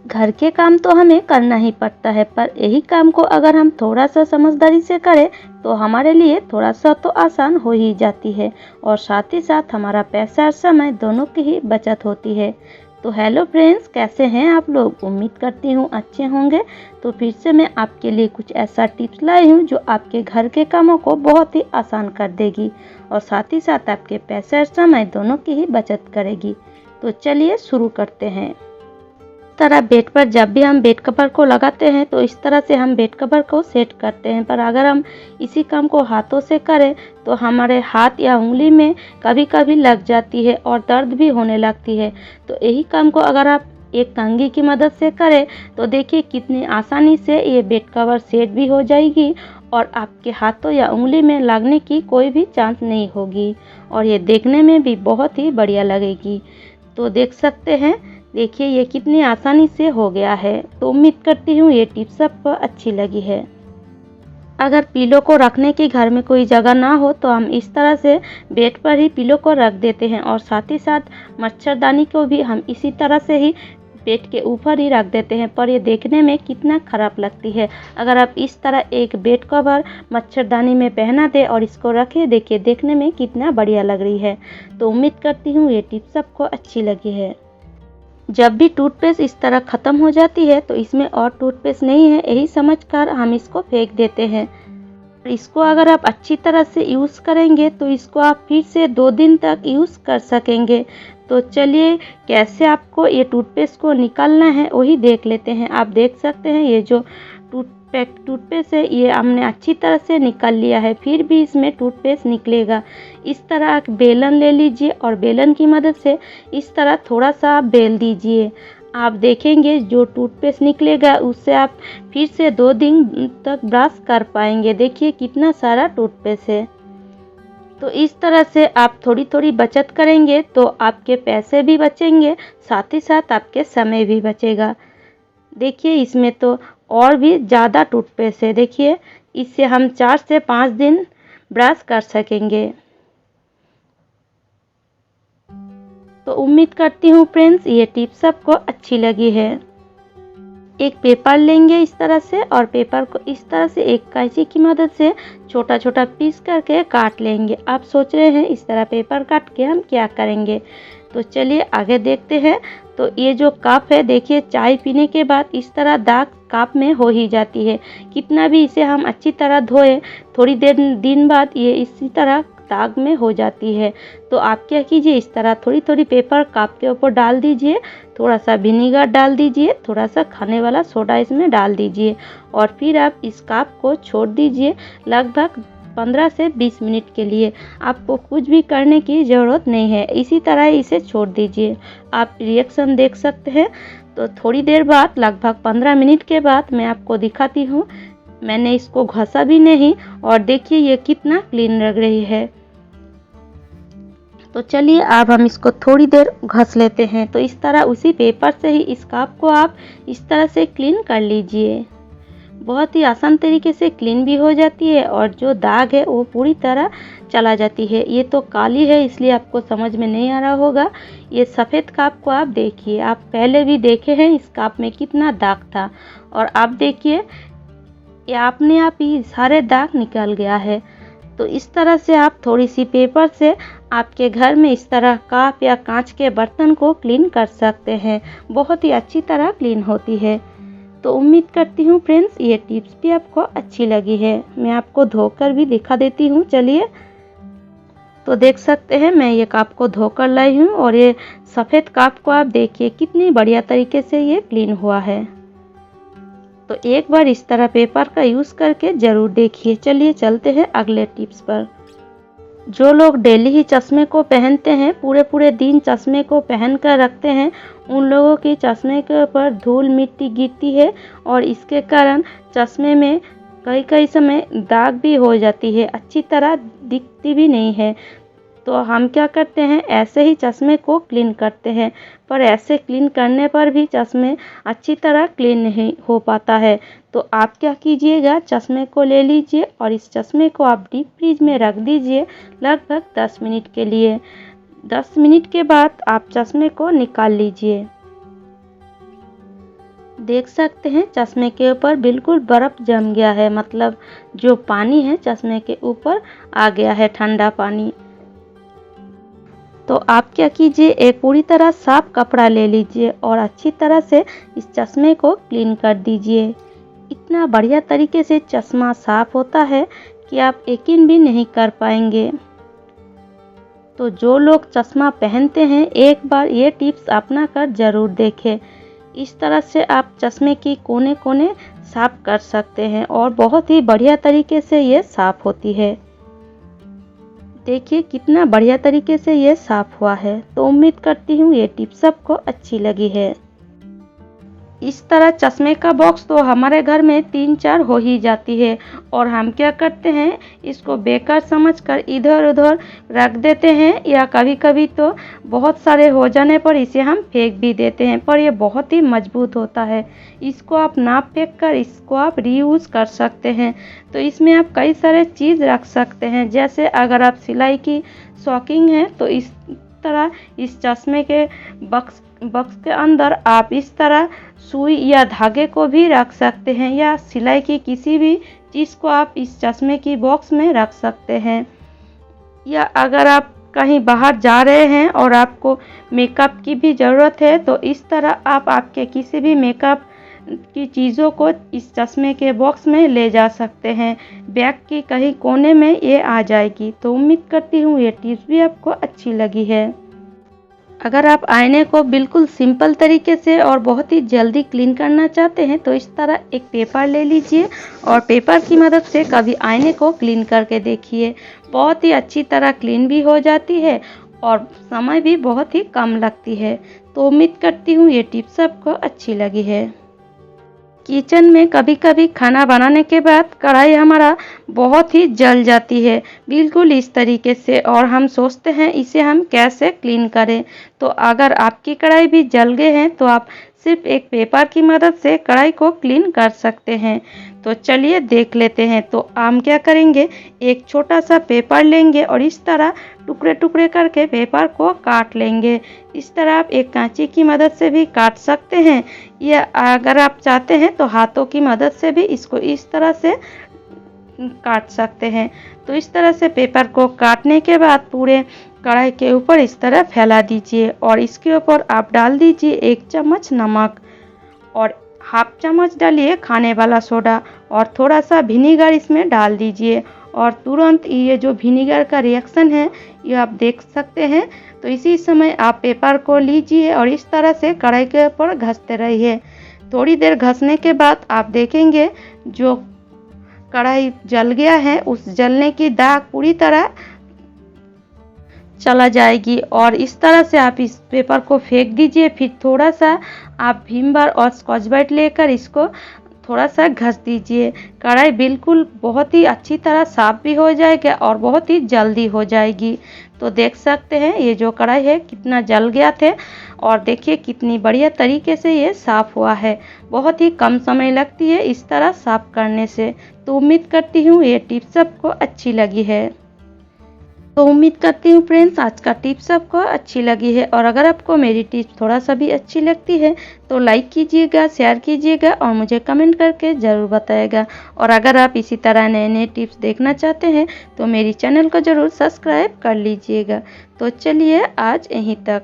घर के काम तो हमें करना ही पड़ता है, पर यही काम को अगर हम थोड़ा सा समझदारी से करें तो हमारे लिए थोड़ा सा तो आसान हो ही जाती है और साथ ही साथ हमारा पैसा और समय दोनों की ही बचत होती है। तो हेलो फ्रेंड्स, कैसे हैं आप लोग? उम्मीद करती हूँ अच्छे होंगे। तो फिर से मैं आपके लिए कुछ ऐसा टिप्स लाई हूँ जो आपके घर के कामों को बहुत ही आसान कर देगी और साथ ही साथ आपके पैसे और समय दोनों की ही बचत करेगी। तो चलिए शुरू करते हैं। तरह बेड पर जब भी हम बेड कवर को लगाते हैं तो इस तरह से हम बेड कवर को सेट करते हैं, पर अगर हम इसी काम को हाथों से करें तो हमारे हाथ या उंगली में कभी कभी लग जाती है और दर्द भी होने लगती है। तो यही काम को अगर आप एक कंघी की मदद से करें तो देखिए कितनी आसानी से ये बेड कवर सेट भी हो जाएगी और आपके हाथों या उंगली में लगने की कोई भी चांस नहीं होगी और ये देखने में भी बहुत ही बढ़िया लगेगी। तो देख सकते हैं, देखिए ये कितनी आसानी से हो गया है। तो उम्मीद करती हूँ ये टिप्स आपको अच्छी लगी है। अगर पिलो को रखने की घर में कोई जगह ना हो तो हम इस तरह से बेड पर ही पिलो को रख देते हैं और साथ ही साथ मच्छरदानी को भी हम इसी तरह से ही बेड के ऊपर ही रख देते हैं, पर ये देखने में कितना खराब लगती है। अगर आप इस तरह एक बेड कवर मच्छरदानी में पहना दे और इसको रखे, देखिए देखने में कितना बढ़िया लग रही है। तो उम्मीद करती हूँ ये टिप्स आपको अच्छी लगी है। जब भी टूथपेस्ट इस तरह ख़त्म हो जाती है तो इसमें और टूथपेस्ट नहीं है यही समझकर हम इसको फेंक देते हैं। इसको अगर आप अच्छी तरह से यूज़ करेंगे तो इसको आप फिर से 2 दिन तक यूज़ कर सकेंगे। तो चलिए कैसे आपको ये टूथपेस्ट को निकालना है वही देख लेते हैं। आप देख सकते हैं ये जो टूथपेस्ट है ये हमने अच्छी तरह से निकाल लिया है, फिर भी इसमें टूथपेस्ट निकलेगा। इस तरह आप बेलन ले लीजिए और बेलन की मदद से इस तरह थोड़ा सा आप बेल दीजिए। आप देखेंगे जो टूथपेस्ट निकलेगा उससे आप फिर से 2 दिन तक ब्रश कर पाएंगे। देखिए कितना सारा टूथपेस्ट है। तो इस तरह से आप थोड़ी थोड़ी बचत करेंगे तो आपके पैसे भी बचेंगे, साथ ही साथ आपके समय भी बचेगा। देखिए इसमें तो और भी ज़्यादा टूथपेस्ट है। देखिए इससे हम 4 से 5 दिन ब्रश कर सकेंगे। तो उम्मीद करती हूँ फ्रेंड्स ये टिप्स आपको अच्छी लगी है। एक पेपर लेंगे इस तरह से और पेपर को इस तरह से एक कैंची की मदद से छोटा छोटा पीस करके काट लेंगे। आप सोच रहे हैं इस तरह पेपर काट के हम क्या करेंगे, तो चलिए आगे देखते हैं। तो ये जो कप है, देखिए चाय पीने के बाद इस तरह दाग कप में हो ही जाती है। कितना भी इसे हम अच्छी तरह धोए, थोड़ी देर दिन बाद ये इसी तरह दाग में हो जाती है। तो आप क्या कीजिए, इस तरह थोड़ी थोड़ी पेपर कप के ऊपर डाल दीजिए, थोड़ा सा विनीगर डाल दीजिए, थोड़ा सा खाने वाला सोडा इसमें डाल दीजिए और फिर आप इस कप को छोड़ दीजिए लगभग 15 से 20 मिनट के लिए। आपको कुछ भी करने की ज़रूरत नहीं है, इसी तरह इसे छोड़ दीजिए। आप रिएक्शन देख सकते हैं। तो थोड़ी देर बाद लगभग 15 मिनट के बाद मैं आपको दिखाती हूँ। मैंने इसको घसा भी नहीं और देखिए ये कितना क्लीन लग रही है। तो चलिए अब हम इसको थोड़ी देर घस लेते हैं। तो इस तरह उसी पेपर से ही इस कप को आप इस तरह से क्लीन कर लीजिए। बहुत ही आसान तरीके से क्लीन भी हो जाती है और जो दाग है वो पूरी तरह चला जाती है। ये तो काली है इसलिए आपको समझ में नहीं आ रहा होगा। ये सफ़ेद कप को आप देखिए, आप पहले भी देखे हैं इस कप में कितना दाग था और आप देखिए ये अपने आप ही सारे दाग निकल गया है। तो इस तरह से आप थोड़ी सी पेपर से आपके घर में इस तरह कप या कांच के बर्तन को क्लीन कर सकते हैं। बहुत ही अच्छी तरह क्लीन होती है। तो उम्मीद करती हूँ फ्रेंड्स ये टिप्स भी आपको अच्छी लगी है। मैं आपको धोकर भी दिखा देती हूँ। चलिए, तो देख सकते हैं मैं ये कप को धोकर लाई हूँ और ये सफ़ेद कप को आप देखिए कितनी बढ़िया तरीके से ये क्लीन हुआ है। तो एक बार इस तरह पेपर का यूज़ करके ज़रूर देखिए। चलिए चलते हैं अगले टिप्स पर। जो लोग डेली ही चश्मे को पहनते हैं, पूरे पूरे दिन चश्मे को पहन कर रखते हैं, उन लोगों के चश्मे के ऊपर धूल मिट्टी गिरती है और इसके कारण चश्मे में कई कई समय दाग भी हो जाती है, अच्छी तरह दिखती भी नहीं है। तो हम क्या करते हैं, ऐसे ही चश्मे को क्लीन करते हैं, पर ऐसे क्लीन करने पर भी चश्मे अच्छी तरह क्लीन नहीं हो पाता है। तो आप क्या कीजिएगा, चश्मे को ले लीजिए और इस चश्मे को आप डीप फ्रीज में रख दीजिए लगभग 10 मिनट के लिए। 10 मिनट के बाद आप चश्मे को निकाल लीजिए। देख सकते हैं चश्मे के ऊपर बिल्कुल बर्फ़ जम गया है, मतलब जो पानी है चश्मे के ऊपर आ गया है, ठंडा पानी। तो आप क्या कीजिए, एक पूरी तरह साफ कपड़ा ले लीजिए और अच्छी तरह से इस चश्मे को क्लीन कर दीजिए। इतना बढ़िया तरीके से चश्मा साफ होता है कि आप यकीन भी नहीं कर पाएंगे। तो जो लोग चश्मा पहनते हैं, एक बार ये टिप्स अपना कर ज़रूर देखें। इस तरह से आप चश्मे की कोने कोने साफ कर सकते हैं और बहुत ही बढ़िया तरीके से ये साफ होती है। देखिए कितना बढ़िया तरीके से ये साफ हुआ है। तो उम्मीद करती हूँ ये टिप्स सबको अच्छी लगी है। इस तरह चश्मे का बॉक्स तो हमारे घर में 3-4 हो ही जाती है और हम क्या करते हैं, इसको बेकार समझकर इधर उधर रख देते हैं, या कभी कभी तो बहुत सारे हो जाने पर इसे हम फेंक भी देते हैं। पर ये बहुत ही मजबूत होता है, इसको आप ना फेंक कर इसको आप रीयूज़ कर सकते हैं। तो इसमें आप कई सारे चीज़ रख सकते हैं, जैसे अगर आप सिलाई की शौकीन हैं तो इस तरह इस चश्मे के बक्स के अंदर आप इस तरह सुई या धागे को भी रख सकते हैं, या सिलाई की किसी भी चीज़ को आप इस चश्मे की बॉक्स में रख सकते हैं। या अगर आप कहीं बाहर जा रहे हैं और आपको मेकअप की भी ज़रूरत है, तो इस तरह आप आपके किसी भी मेकअप की चीज़ों को इस चश्मे के बॉक्स में ले जा सकते हैं। बैग की कहीं कोने में ये आ जाएगी। तो उम्मीद करती हूँ ये टिप्स भी आपको अच्छी लगी है। अगर आप आईने को बिल्कुल सिंपल तरीके से और बहुत ही जल्दी क्लीन करना चाहते हैं, तो इस तरह एक पेपर ले लीजिए और पेपर की मदद से कभी आईने को क्लीन करके देखिए। बहुत ही अच्छी तरह क्लीन भी हो जाती है और समय भी बहुत ही कम लगती है। तो उम्मीद करती हूँ ये टिप्स आपको अच्छी लगी है। किचन में कभी कभी खाना बनाने के बाद कढ़ाई हमारा बहुत ही जल जाती है, बिल्कुल इस तरीके से, और हम सोचते हैं इसे हम कैसे क्लीन करें। तो अगर आपकी कढ़ाई भी जल गए हैं तो आप सिर्फ एक पेपर की मदद से कढ़ाई को क्लीन कर सकते हैं। तो चलिए देख लेते हैं। तो हम क्या करेंगे, एक छोटा सा पेपर लेंगे और इस तरह टुकड़े टुकड़े करके पेपर को काट लेंगे। इस तरह आप एक कैंची की मदद से भी काट सकते हैं, या अगर आप चाहते हैं तो हाथों की मदद से भी इसको इस तरह से काट सकते हैं। तो इस तरह से पेपर को काटने के बाद पूरे कढ़ाई के ऊपर इस तरह फैला दीजिए और इसके ऊपर आप डाल दीजिए 1 चम्मच नमक और हाफ चम्मच डालिए खाने वाला सोडा और थोड़ा सा विनीगर इसमें डाल दीजिए, और तुरंत ये जो विनीगर का रिएक्शन है ये आप देख सकते हैं। तो इसी समय आप पेपर को लीजिए और इस तरह से कढ़ाई के ऊपर घसते रहिए। थोड़ी देर घसने के बाद आप देखेंगे जो कढ़ाई जल गया है, उस जलने की दाग पूरी तरह चला जाएगी। और इस तरह से आप इस पेपर को फेंक दीजिए। फिर थोड़ा सा आप विम बार और स्कॉच ब्राइट लेकर इसको थोड़ा सा घस दीजिए। कढ़ाई बिल्कुल बहुत ही अच्छी तरह साफ भी हो जाएगा और बहुत ही जल्दी हो जाएगी। तो देख सकते हैं ये जो कढ़ाई है कितना जल गया थे, और देखिए कितनी बढ़िया तरीके से ये साफ़ हुआ है। बहुत ही कम समय लगती है इस तरह साफ़ करने से। तो उम्मीद करती हूँ ये टिप्स सबको अच्छी लगी है। तो उम्मीद करती हूँ फ्रेंड्स आज का टिप्स आपको अच्छी लगी है, और अगर आपको मेरी टिप्स थोड़ा सा भी अच्छी लगती है तो लाइक कीजिएगा, शेयर कीजिएगा और मुझे कमेंट करके ज़रूर बताइएगा। और अगर आप इसी तरह नए नए टिप्स देखना चाहते हैं तो मेरी चैनल को ज़रूर सब्सक्राइब कर लीजिएगा। तो चलिए आज यहीं तक।